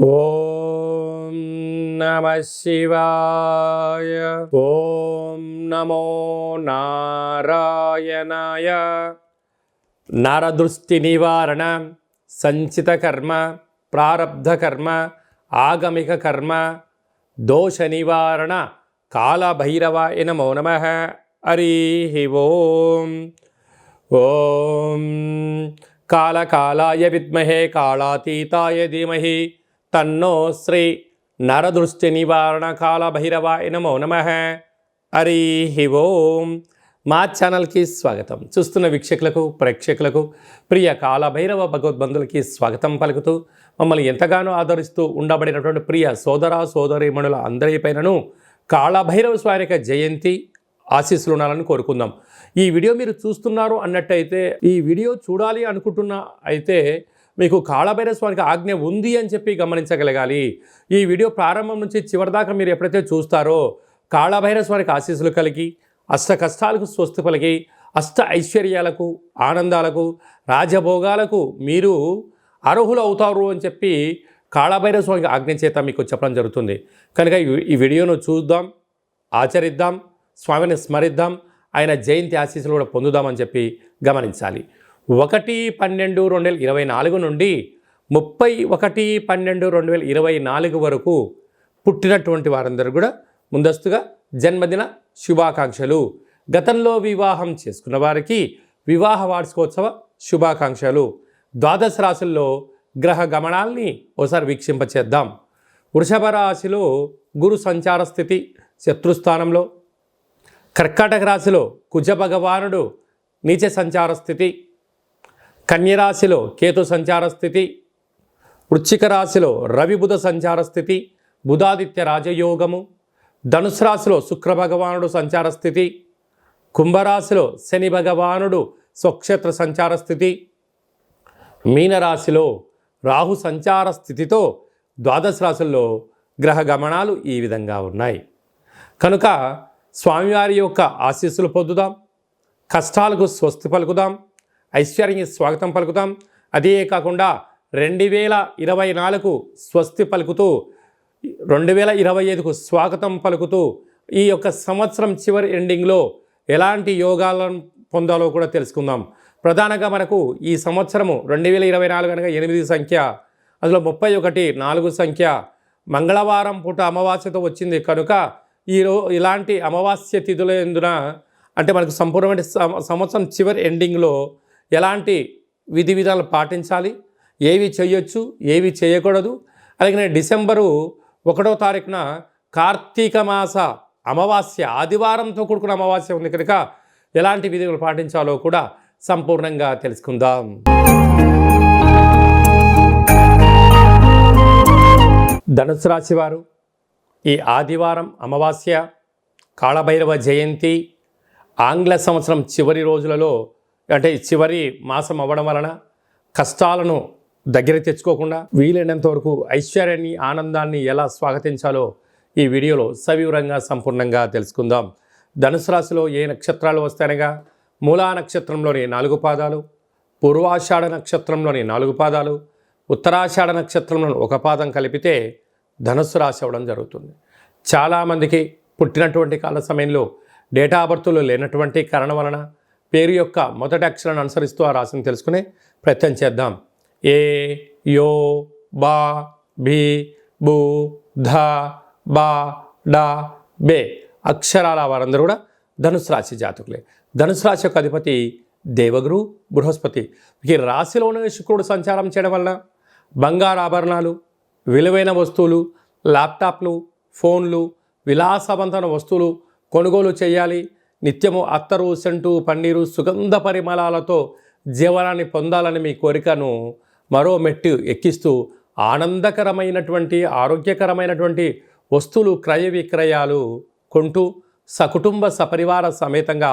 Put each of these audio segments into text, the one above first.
ఓం నమః శివాయ. ఓం నమో నారాయణాయ. నరదృష్టి నివారణ, సంచిత కర్మ, ప్రారబ్ధ కర్మ, ఆగమిక కర్మ, దోష నివారణ కాళభైరవాయ నమో నమః. హరి ఓం. ఓం కాళకాళాయ విద్మహే కాళాతీతాయ ధీమహి తన్నో శ్రీ నరదృష్టి నివారణ కాళభైరవాయ నమో నమః. హరి ఓం. మా ఛానల్కి స్వాగతం. చూస్తున్న వీక్షకులకు, ప్రేక్షకులకు, ప్రియ కాళభైరవ భగవద్బంధులకి స్వాగతం పలుకుతూ మమ్మల్ని ఎంతగానో ఆదరిస్తూ ఉండబడినటువంటి ప్రియ సోదర సోదరీమణుల అందరిపైనను కాళభైరవ స్వామి యొక్క జయంతి ఆశీస్సులు ఉండాలని కోరుకుందాం. ఈ వీడియో మీరు చూస్తున్నారు అన్నట్టయితే, ఈ వీడియో చూడాలి అనుకుంటున్న అయితే మీకు కాళభైరవ స్వామికి ఆజ్ఞ ఉంది అని చెప్పి గమనించగలగాలి. ఈ వీడియో ప్రారంభం నుంచి చివరి దాకా మీరు ఎప్పుడైతే చూస్తారో కాళభైరవ స్వామికి ఆశీస్సులు కలిగి అష్ట కష్టాలకు స్వస్తి పలికి అష్ట ఐశ్వర్యాలకు, ఆనందాలకు, రాజభోగాలకు మీరు అర్హులు అవుతారు అని చెప్పి కాళభైరవ స్వామికి ఆజ్ఞ చేత మీకు చెప్పడం జరుగుతుంది. కనుక ఈ వీడియోను చూద్దాం, ఆచరిద్దాం, స్వామిని స్మరిద్దాం, ఆయన జయంతి ఆశీస్సులు కూడా పొందుదామని చెప్పి గమనించాలి. 1/12/2024 నుండి 31/12/2024 వరకు పుట్టినటువంటి వారందరూ కూడా ముందస్తుగా జన్మదిన శుభాకాంక్షలు. గతంలో వివాహం చేసుకున్న వారికి వివాహ వార్షికోత్సవ శుభాకాంక్షలు. ద్వాదశ రాశుల్లో గ్రహ గమనాల్ని ఒకసారి వీక్షింపచేద్దాం. వృషభ రాశిలో గురు సంచార స్థితి శత్రుస్థానంలో, కర్కాటక రాశిలో కుజ భగవానుడు నీచ సంచార స్థితి, కన్యరాశిలో కేతు సంచార స్థితి, వృశ్చిక రాశిలో రవి బుధ సంచార స్థితి, బుధాదిత్య రాజయోగము, ధనుసు రాశిలో శుక్ర భగవానుడు సంచార స్థితి, కుంభరాశిలో శని భగవానుడు స్వక్షేత్ర సంచార స్థితి, మీనరాశిలో రాహు సంచార స్థితితో ద్వాదశ రాశుల్లో గ్రహ గమనాలు ఈ విధంగా ఉన్నాయి. కనుక స్వామివారి యొక్క ఆశీస్సులు పొందుదాం, కష్టాలకు స్వస్తి పలుకుదాం, ఐశ్వర్యానికి స్వాగతం పలుకుదాం. అదే కాకుండా 2024కు స్వస్తి పలుకుతూ 2025కు స్వాగతం పలుకుతూ ఈ యొక్క సంవత్సరం చివరి ఎండింగ్లో ఎలాంటి యోగాలను పొందాలో కూడా తెలుసుకుందాం. ప్రధానంగా మనకు ఈ సంవత్సరము 2024 అనగా 8 సంఖ్య, అందులో 31 4 సంఖ్య, మంగళవారం పూట అమావాస్యతో వచ్చింది. కనుక ఇలాంటి అమావాస్య తిథుల ఎందున అంటే మనకు సంపూర్ణమైన సంవత్సరం చివరి ఎండింగ్లో ఎలాంటి విధి విధానాలు పాటించాలి, ఏవి చేయొచ్చు, ఏవి చేయకూడదు. అలాగే డిసెంబరు 1వ తారీఖున కార్తీక మాస అమావాస్య ఆదివారంతో కూడుకున్న అమావాస్య ఉంది. కనుక ఎలాంటి విధులు పాటించాలో కూడా సంపూర్ణంగా తెలుసుకుందాం. ధనుసు రాశి వారు ఈ ఆదివారం అమావాస్య, కాళభైరవ జయంతి, ఆంగ్ల సంవత్సరం చివరి రోజులలో అంటే చివరి మాసం అవ్వడం వలన కష్టాలను దగ్గర తెచ్చుకోకుండా వీలైనంత వరకు ఐశ్వర్యాన్ని, ఆనందాన్ని ఎలా స్వాగతించాలో ఈ వీడియోలో సవివరంగా సంపూర్ణంగా తెలుసుకుందాం. ధనుసు రాశిలో ఏ నక్షత్రాలు వస్తాయనగా మూలా నక్షత్రంలోని 4 పాదాలు, పూర్వాషాఢ నక్షత్రంలోని 4 పాదాలు, ఉత్తరాషాఢ నక్షత్రంలోని 1 పాదం కలిపితే ధనుస్సు రాశి అవ్వడం జరుగుతుంది. చాలామందికి పుట్టినటువంటి కాల సమయంలో డేటా బర్త్లు లేనటువంటి కారణం వలన పేరు యొక్క మొదటి అక్షరాన్ని అనుసరిస్తూ ఆ రాశిని తెలుసుకునే ప్రయత్నం చేద్దాం. ఏ, యో, బా, భీ, బూ, ధ, బా, డా, బే అక్షరాల వారందరూ కూడా ధనుసు రాశి జాతకులే. ధనుసు రాశి యొక్క అధిపతి దేవగురు బృహస్పతి. ఈ రాశిలోనే శుక్రుడు సంచారం చేయడం వలన బంగారు ఆభరణాలు, విలువైన వస్తువులు, ల్యాప్టాప్లు, ఫోన్లు, విలాసవంతమైన వస్తువులు కొనుగోలు చేయాలి. నిత్యము అత్తరు, సెంటు, పన్నీరు, సుగంధ పరిమళాలతో జీవనాన్ని పొందాలని మీ కోరికను మరో మెట్టు ఎక్కిస్తూ ఆనందకరమైనటువంటి, ఆరోగ్యకరమైనటువంటి వస్తువులు క్రయ విక్రయాలు కొంటూ సకుటుంబ సపరివార సమేతంగా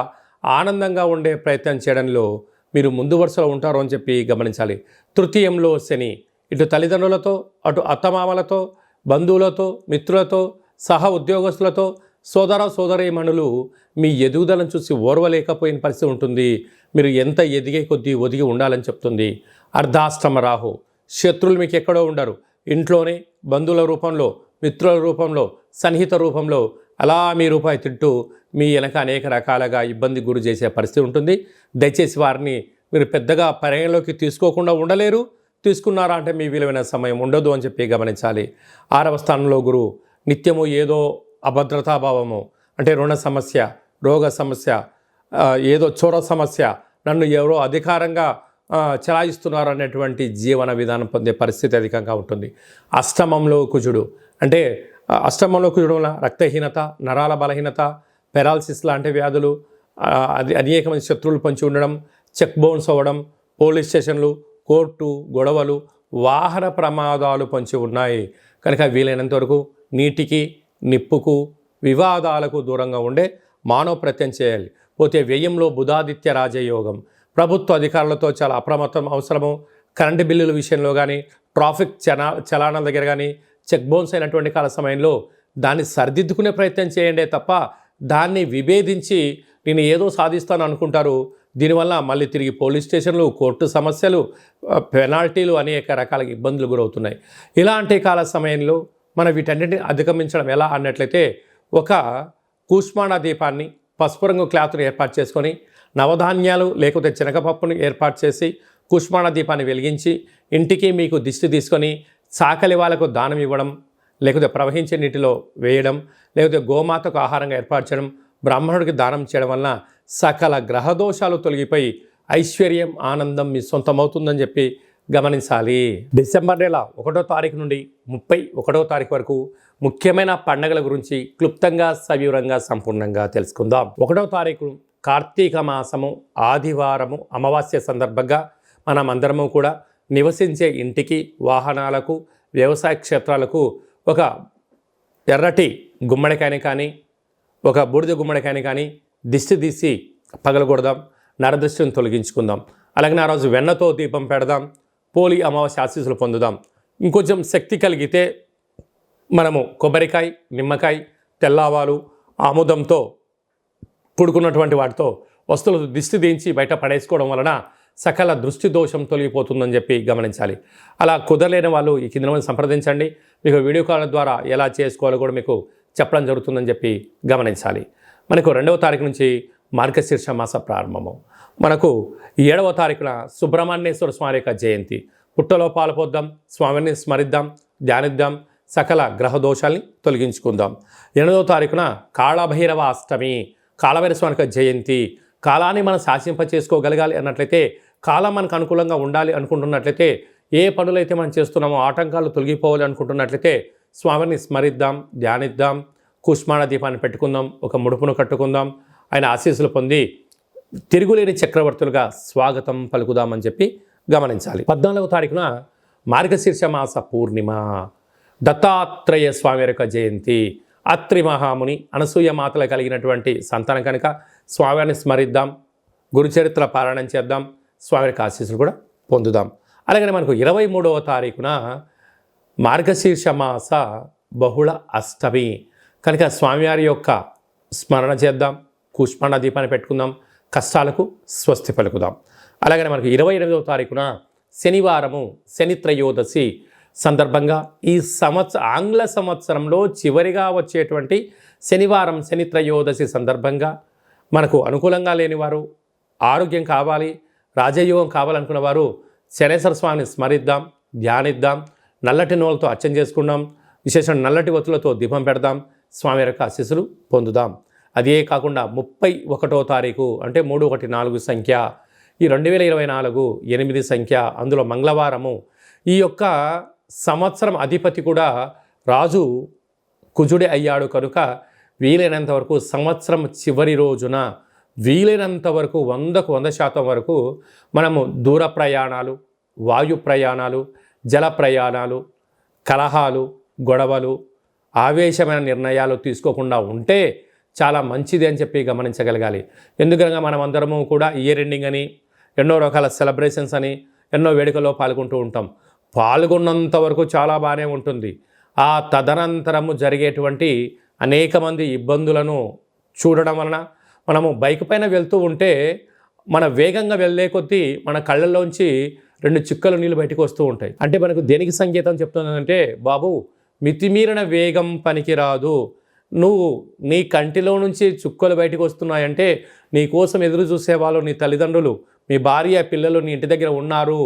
ఆనందంగా ఉండే ప్రయత్నం చేయడంలో మీరు ముందు వరుసలో ఉంటారు అని చెప్పి గమనించాలి. తృతీయంలో శని ఇటు తల్లిదండ్రులతో, అటు అత్తమామలతో, బంధువులతో, మిత్రులతో, సహ ఉద్యోగస్తులతో, సోదర సోదరీమణులు మీ ఎదుగుదలను చూసి ఓర్వలేకపోయిన పరిస్థితి ఉంటుంది. మీరు ఎంత ఎదిగే కొద్దీ ఒదిగి ఉండాలని చెప్తుంది. అర్ధాష్టమ రాహు, శత్రువులు మీకు ఎక్కడో ఉండరు, ఇంట్లోనే బంధువుల రూపంలో, మిత్రుల రూపంలో, సన్నిహిత రూపంలో అలా మీ రూపాయి తింటూ మీ వెనక అనేక రకాలుగా ఇబ్బంది గురి చేసే పరిస్థితి ఉంటుంది. దయచేసి వారిని మీరు పెద్దగా పరిగణలోకి తీసుకోకుండా ఉండలేరు. తీసుకున్నారా అంటే మీ విలువైన సమయం ఉండదు అని చెప్పి గమనించాలి. 6వ స్థానంలో గురువు నిత్యము ఏదో అభద్రతాభావము, అంటే రుణ సమస్య, రోగ సమస్య, ఏదో చోర సమస్య, నన్ను ఎవరో అధికారంగా చలాయిస్తున్నారు అనేటువంటి జీవన విధానం పొందే పరిస్థితి అధికంగా ఉంటుంది. అష్టమంలో కుజుడు, అంటే అష్టమంలో కుజుడు వల్ల రక్తహీనత, నరాల బలహీనత, పెరాలసిస్ లాంటి వ్యాధులు, అనేకమంది శత్రువులు పంచి ఉండడం, చెక్ బౌన్స్ అవ్వడం, పోలీస్ స్టేషన్లు, కోర్టు గొడవలు, వాహన ప్రమాదాలు పొంచి ఉన్నాయి. కనుక వీలైనంత వరకు నీటికి, నిప్పుకు, వివాదాలకు దూరంగా ఉండే మానవ ప్రయత్నం చేయాలి. పోతే వ్యయంలో బుధాదిత్య రాజయోగం, ప్రభుత్వ అధికారులతో చాలా అప్రమత్తం అవసరము. కరెంటు బిల్లుల విషయంలో కానీ, ట్రాఫిక్ చలానాల దగ్గర కానీ, చెక్ బౌన్స్ అయినటువంటి కాల సమయంలో దాన్ని సరిదిద్దుకునే ప్రయత్నం చేయండి తప్ప దాన్ని విభేదించి నేను ఏదో సాధిస్తాను అనుకుంటారు. దీనివల్ల మళ్ళీ తిరిగి పోలీస్ స్టేషన్లు, కోర్టు సమస్యలు, పెనాల్టీలు, అనేక రకాల ఇబ్బందులు గురవుతున్నాయి. ఇలాంటి కాల సమయంలో మనం వీటన్నిటిని అధిగమించడం ఎలా అన్నట్లయితే, ఒక కూష్మాండ దీపాన్ని పసుపు రంగు క్లాత్ను ఏర్పాటు చేసుకొని, నవధాన్యాలు లేకపోతే శనగపప్పును ఏర్పాటు చేసి కూష్మాండ దీపాన్ని వెలిగించి ఇంటికి మీకు దిష్టి తీసుకొని చాకలి వాళ్ళకు దానం ఇవ్వడం, లేకపోతే ప్రవహించే నీటిలో వేయడం, లేకపోతే గోమాతకు ఆహారంగా ఏర్పాటు చేయడం, బ్రాహ్మణుడికి దానం చేయడం వలన సకల గ్రహదోషాలు తొలగిపోయి ఐశ్వర్యం, ఆనందం మీ సొంతమవుతుందని చెప్పి గమనించాలి. డిసెంబర్ నెల 1వ తారీఖు నుండి 31వ తారీఖు వరకు ముఖ్యమైన పండుగల గురించి క్లుప్తంగా, సవివరంగా, సంపూర్ణంగా తెలుసుకుందాం. 1వ తారీఖు కార్తీక మాసము, ఆదివారము, అమావాస్య సందర్భంగా మనం అందరము కూడా నివసించే ఇంటికి, వాహనాలకు, వ్యవసాయ క్షేత్రాలకు ఒక ఎర్రటి గుమ్మడికాయని కానీ, ఒక బూడిద గుమ్మడికాయని కానీ దిష్టి తీసి పగలగొడదాం, నరదృష్టిని తొలగించుకుందాం. అలాగే ఆ రోజు వెన్నతో దీపం పెడదాం, పోలి అమావాస్య ఆశీస్సులు పొందుదాం. ఇంకొంచెం శక్తి కలిగితే మనము కొబ్బరికాయ, నిమ్మకాయ, తెల్లావాలు, ఆముదంతో కూడుకున్నటువంటి వాటితో వస్తువులు దిష్టి దించి బయట పడేసుకోవడం వలన సకల దృష్టి దోషం తొలగిపోతుందని చెప్పి గమనించాలి. అలా కుదరలేని వాళ్ళు ఈ కింద సంప్రదించండి. మీకు వీడియో కాల్ ద్వారా ఎలా చేసుకోవాలో కూడా మీకు చెప్పడం జరుగుతుందని చెప్పి గమనించాలి. మనకు 2వ తారీఖు నుంచి మార్గశీర్ష మాస ప్రారంభము. మనకు 7వ తారీఖున సుబ్రహ్మణ్యేశ్వర స్వామి యొక్క జయంతి. పుట్టలో పాలు పోద్దాం, స్వామిని స్మరిద్దాం, ధ్యానిద్దాం, సకల గ్రహ దోషాల్ని తొలగించుకుందాం. 8వ తారీఖున కాళభైరవ అష్టమి, కాళభైరవ స్వామి యొక్క జయంతి. కాలాన్ని మనం శాసింప చేసుకోగలగాలి అన్నట్లయితే, కాలం మనకు అనుకూలంగా ఉండాలి అనుకుంటున్నట్లయితే, ఏ పనులైతే మనం చేస్తున్నామో ఆటంకాలు తొలగిపోవాలి అనుకుంటున్నట్లయితే స్వామిని స్మరిద్దాం, ధ్యానిద్దాం, కూష్మాండ దీపాన్ని పెట్టుకుందాం, ఒక ముడుపును కట్టుకుందాం, ఆయన ఆశీస్సులు పొంది తిరుగులేని చక్రవర్తులుగా స్వాగతం పలుకుదామని చెప్పి గమనించాలి. 14వ తారీఖున మార్గశీర్ష మాస పూర్ణిమ, దత్తాత్రేయ స్వామి యొక్క జయంతి. అత్రి మహాముని, అనసూయ మాతలు కలిగినటువంటి సంతానం కనుక స్వామిని స్మరిద్దాం, గురుచరిత్ర పారాయణం చేద్దాం, స్వామి యొక్క ఆశీస్సులు కూడా పొందుదాం. అలాగే మనకు 23వ తారీఖున మార్గశీర్ష మాస బహుళ అష్టమి కనుక స్వామివారి యొక్క స్మరణ చేద్దాం, కూష్మాండ దీపాన్ని పెట్టుకుందాం, కష్టాలకు స్వస్తి పలుకుదాం. అలాగే మనకు 28వ తారీఖున శనివారము, శని త్రయోదశి సందర్భంగా ఈ ఆంగ్ల సంవత్సరంలో చివరిగా వచ్చేటువంటి శనివారం, శని త్రయోదశి సందర్భంగా మనకు అనుకూలంగా లేనివారు, ఆరోగ్యం కావాలి, రాజయోగం కావాలనుకున్న వారు శనేశ్వర స్వామిని స్మరిద్దాం, ధ్యానిద్దాం, నల్లటి నూనెలతో అర్చన చేసుకుందాం, విశేషం నల్లటి ఒత్తులతో దీపం పెడదాం, స్వామి యొక్క ఆశీస్సులు పొందుదాం. అదే కాకుండా 31వ తారీఖు అంటే 314 సంఖ్య, ఈ 2024 8 సంఖ్య, అందులో మంగళవారము. ఈ యొక్క సంవత్సరం అధిపతి కూడా రాజు కుజుడే అయ్యాడు కనుక వీలైనంత వరకు సంవత్సరం చివరి రోజున వీలైనంత వరకు 100కు 100% వరకు మనము దూర ప్రయాణాలు, వాయు ప్రయాణాలు, జల ప్రయాణాలు, కలహాలు, గొడవలు, ఆవేశమైన నిర్ణయాలు తీసుకోకుండా ఉంటే చాలా మంచిది అని చెప్పి గమనించగలగాలి. ఎందుకనగా మనం అందరము కూడా ఇయర్ ఎండింగ్ అని, ఎన్నో రకాల సెలబ్రేషన్స్ అని, ఎన్నో వేడుకల్లో పాల్గొంటూ ఉంటాం. పాల్గొన్నంత వరకు చాలా బాగానే ఉంటుంది. ఆ తదనంతరము జరిగేటువంటి అనేక మంది ఇబ్బందులను చూడడం వలన మనము బైక్ పైన వెళ్తూ ఉంటే మన వేగంగా వెళ్ళే కొద్దీ మన కళ్ళల్లోంచి 2 చుక్కల నీళ్ళు బయటకు వస్తూ ఉంటాయి. అంటే మనకు దేనికి సంకేతం చెప్తుందంటే, బాబు మితిమీరిన వేగం పనికిరాదు, నువ్వు నీ కంటిలో నుంచి చుక్కలు బయటకు వస్తున్నాయంటే నీ కోసం ఎదురు చూసేవాళ్ళు నీ తల్లిదండ్రులు, మీ భార్య, పిల్లలు నీ ఇంటి దగ్గర ఉన్నారు,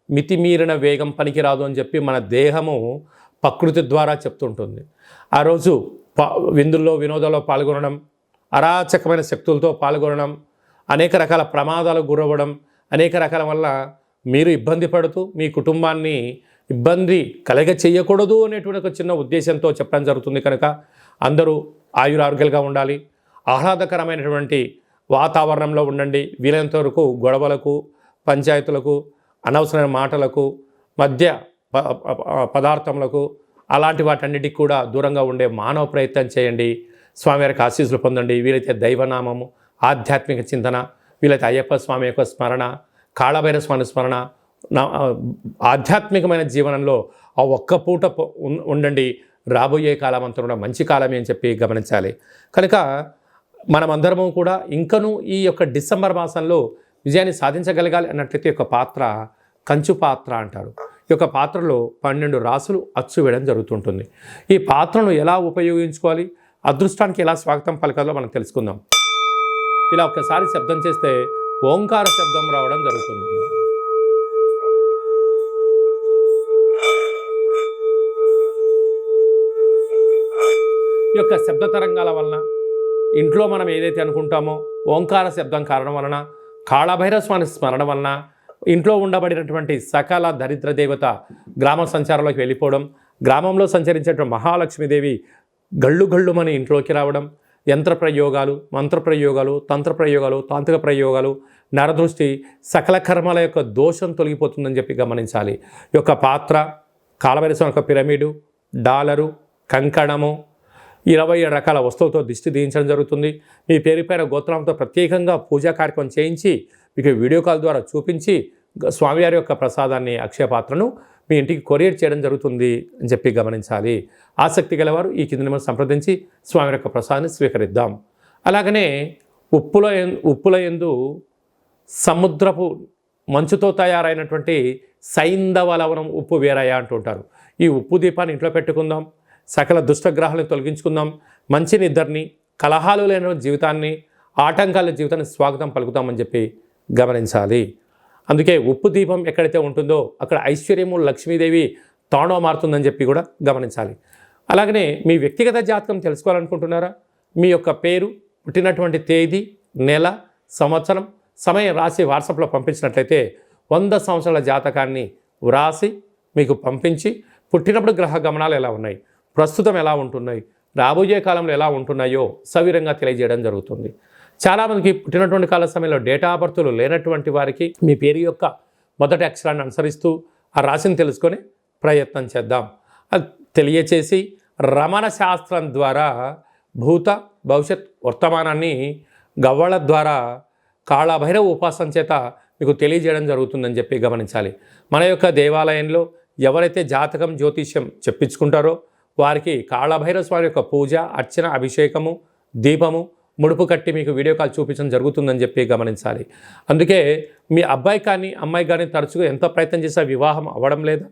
మితిమీరిన వేగం పనికిరాదు అని చెప్పి మన దేహము ప్రకృతి ద్వారా చెప్తుంటుంది. ఆ రోజు విందుల్లో వినోదాల్లో పాల్గొనడం, అరాచకమైన శక్తులతో పాల్గొనడం, అనేక రకాల ప్రమాదాలకు గురవ్వడం, అనేక రకాల వల్ల మీరు ఇబ్బంది పడుతూ మీ కుటుంబాన్ని ఇబ్బంది కలగ చేయకూడదు అనేటువంటి ఒక చిన్న ఉద్దేశంతో చెప్పడం జరుగుతుంది. కనుక అందరూ ఆయురారోగ్యాలుగా ఉండాలి, ఆహ్లాదకరమైనటువంటి వాతావరణంలో ఉండండి. వీలైనంత వరకు గొడవలకు, పంచాయతీలకు, అనవసరమైన మాటలకు, మధ్య పదార్థములకు, అలాంటి వాటన్నిటికి కూడా దూరంగా ఉండే మానవ ప్రయత్నం చేయండి. స్వామివారికి ఆశీస్సులు పొందండి. వీలైతే దైవనామము, ఆధ్యాత్మిక చింతన, వీలైతే అయ్యప్ప స్వామి యొక్క స్మరణ, కాళభైరవ స్వామి స్మరణ, ఆధ్యాత్మికమైన జీవనంలో ఆ ఒక్క పూట ఉండండి. రాబోయే కాలం అంతా కూడా మంచి కాలమే అని చెప్పి గమనించాలి. కనుక మనమందరము కూడా ఇంకనూ ఈ యొక్క డిసెంబర్ మాసంలో విజయాన్ని సాధించగలగాలి అన్నట్లయితే ఒక పాత్ర కంచు పాత్ర అంటారు. ఈ యొక్క పాత్రలో 12 రాసులు అచ్చు వేయడం జరుగుతుంటుంది. ఈ పాత్రను ఎలా ఉపయోగించుకోవాలి, అదృష్టానికి ఎలా స్వాగతం పలకాలో మనం తెలుసుకుందాం. ఇలా ఒక్కసారి శబ్దం చేస్తే ఓంకార శబ్దం రావడం జరుగుతుంది. ఈ యొక్క శబ్ద తరంగాల వలన ఇంట్లో మనం ఏదైతే అనుకుంటామో ఓంకార శబ్దం కారణం వలన, కాళభైరవ స్వామి స్మరణ వలన ఇంట్లో ఉండబడినటువంటి సకల దరిద్ర దేవత గ్రామ సంచారంలోకి వెళ్ళిపోవడం, గ్రామంలో సంచరించేటువంటి మహాలక్ష్మీదేవి గళ్ళు గళ్ళుమని ఇంట్లోకి రావడం, యంత్ర ప్రయోగాలు, మంత్ర ప్రయోగాలు, తంత్ర ప్రయోగాలు, తాంత్రిక ప్రయోగాలు, నరదృష్టి, సకల కర్మల యొక్క దోషం తొలగిపోతుందని చెప్పి గమనించాలి. ఈ యొక్క పాత్ర, కాళభైరవ స్వామి యొక్క పిరమిడు, డాలరు, కంకణము, 27 రకాల వస్తువులతో దిష్టి తీయించడం జరుగుతుంది. మీ పేరు పైన గోత్రంతో ప్రత్యేకంగా పూజా కార్యక్రమం చేయించి మీకు వీడియో కాల్ ద్వారా చూపించి స్వామివారి యొక్క ప్రసాదాన్ని, అక్షయ పాత్రను మీ ఇంటికి కొరియర్ చేయడం జరుగుతుంది అని చెప్పి గమనించాలి. ఆసక్తి గలవారు ఈ కింద నెంబర్ సంప్రదించి స్వామి యొక్క ప్రసాదాన్ని స్వీకరిద్దాం. అలాగనే ఉప్పుల యందు సముద్రపు మంచుతో తయారైనటువంటి సైంధవ లవణం ఉప్పు వేరయ్య అంటుంటారు. ఈ ఉప్పు దీపాన్ని ఇంట్లో పెట్టుకుందాం. సకల దుష్టగ్రహాలను తొలగించుకుందాం. మంచి నిద్రని, కలహాలు లేని జీవితాన్ని, ఆటంకాల జీవితాన్ని స్వాగతం పలుకుతామని చెప్పి గమనించాలి. అందుకే ఉప్పు దీపం ఎక్కడైతే ఉంటుందో అక్కడ ఐశ్వర్యము, లక్ష్మీదేవి తాండవ మారుతుందని చెప్పి కూడా గమనించాలి. అలాగనే మీ వ్యక్తిగత జాతకం తెలుసుకోవాలనుకుంటున్నారా? మీ యొక్క పేరు, పుట్టినటువంటి తేదీ, నెల, సంవత్సరం, సమయం రాసి వాట్సాప్లో పంపించినట్లయితే 100 సంవత్సరాల జాతకాన్ని వ్రాసి మీకు పంపించి పుట్టినప్పుడు గ్రహ గమనాలు ఎలా ఉన్నాయి, ప్రస్తుతం ఎలా ఉంటున్నాయి, రాబోయే కాలంలో ఎలా ఉంటున్నాయో సవిరంగా తెలియజేయడం జరుగుతుంది. చాలామందికి పుట్టినటువంటి కాల సమయంలో డేటా ఆఫ్ బర్త్లు లేనటువంటి వారికి మీ పేరు యొక్క మొదటి అక్షరాన్ని అనుసరిస్తూ ఆ రాశిని తెలుసుకొని ప్రయత్నం చేద్దాం. అది తెలియచేసి రమణ శాస్త్రం ద్వారా భూత భవిష్యత్ వర్తమానాన్ని గవ్వళ ద్వారా కాళభైరవ ఉపాసన చేత మీకు తెలియజేయడం జరుగుతుందని చెప్పి గమనించాలి. మన యొక్క దేవాలయంలో ఎవరైతే జాతకం, జ్యోతిష్యం చెప్పించుకుంటారో వారికి కాళభైరవ స్వామి యొక్క పూజ, అర్చన, అభిషేకము, దీపము, ముడుపు కట్టి మీకు వీడియో కాల్ చూపించడం జరుగుతుందని చెప్పి గమనించాలి. అందుకే మీ అబ్బాయి కానీ అమ్మాయి కానీ తరచుగా ఎంత ప్రయత్నం చేసినా వివాహం అవ్వడం లేదు.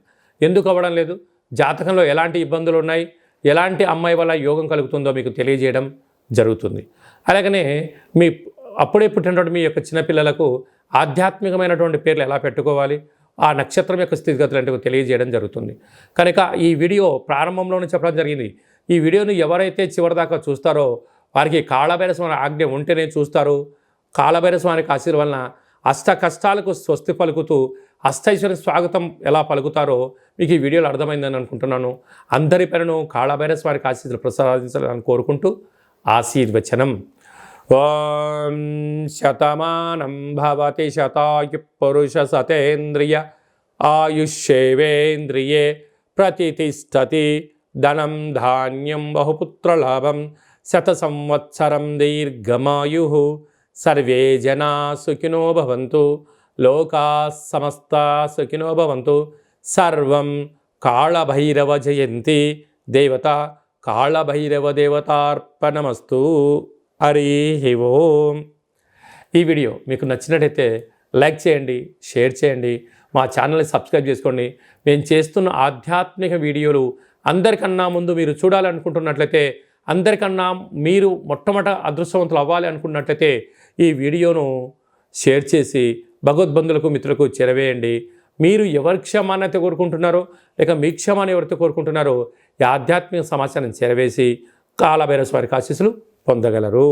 ఎందుకు అవ్వడం లేదు? జాతకంలో ఎలాంటి ఇబ్బందులు ఉన్నాయి, ఎలాంటి అమ్మాయి వల్ల యోగం కలుగుతుందో మీకు తెలియజేయడం జరుగుతుంది. అలాగనే మీ అప్పుడే పుట్టినటువంటి మీ యొక్క చిన్నపిల్లలకు ఆధ్యాత్మికమైనటువంటి పేర్లు ఎలా పెట్టుకోవాలి, ఆ నక్షత్రం యొక్క స్థితిగతులు అంటే తెలియజేయడం జరుగుతుంది. కనుక ఈ వీడియో ప్రారంభంలోనే చెప్పడం జరిగింది. ఈ వీడియోను ఎవరైతే చివరిదాకా చూస్తారో వారికి కాళభైరవ స్వామి ఆజ్ఞ ఉంటేనే చూస్తారు. కాళభైరవ స్వామికి ఆశీర్వాదం వలన అష్ట కష్టాలకు స్వస్తి పలుకుతూ అష్టైశ్వర్య స్వాగతం ఎలా పలుకుతారో మీకు ఈ వీడియోలో అర్థమైందని అనుకుంటున్నాను. అందరిపైనను కాళభైరవ స్వామికి ఆశీస్సులు ప్రసాదించాలని కోరుకుంటూ ఆశీర్వచనం. ఓం శతమానం భవతి శతాయు పురుష సతేంద్రియ ఆయుష్యేవేంద్రియే ప్రతిష్టతి ధనం ధాన్యం బహుపుత్రలాభం శత సంవత్సరం దీర్ఘమాయు సర్వే జనా సుఖినో భవంతు లోకా సమస్తా సుఖినో భవంతు. సర్వం కాళభైరవ జయంతి దేవత కాళభైరవ దేవతార్పణమస్తు. హరి ఓం. ఈ వీడియో మీకు నచ్చినట్టయితే లైక్ చేయండి, షేర్ చేయండి. మా ఛానల్ని సబ్స్క్రైబ్ చేసుకోండి. మేము చేస్తున్న ఆధ్యాత్మిక వీడియోలు అందరికన్నా ముందు మీరు చూడాలనుకుంటున్నట్లయితే, అందరికన్నా మీరు మొట్టమొదట అదృష్టవంతులు అవ్వాలి అనుకున్నట్లయితే ఈ వీడియోను షేర్ చేసి భగవద్బంధులకు మిత్రులకు చేరవేయండి. మీరు ఎవరి క్షమాన్ని కోరుకుంటున్నారో లేక మీ క్షమాన్ని ఎవరితో కోరుకుంటున్నారో ఈ ఆధ్యాత్మిక సమాచారం చేరవేసి కాలభైరవ స్వామి ఆశీస్సులు పొందగలరు.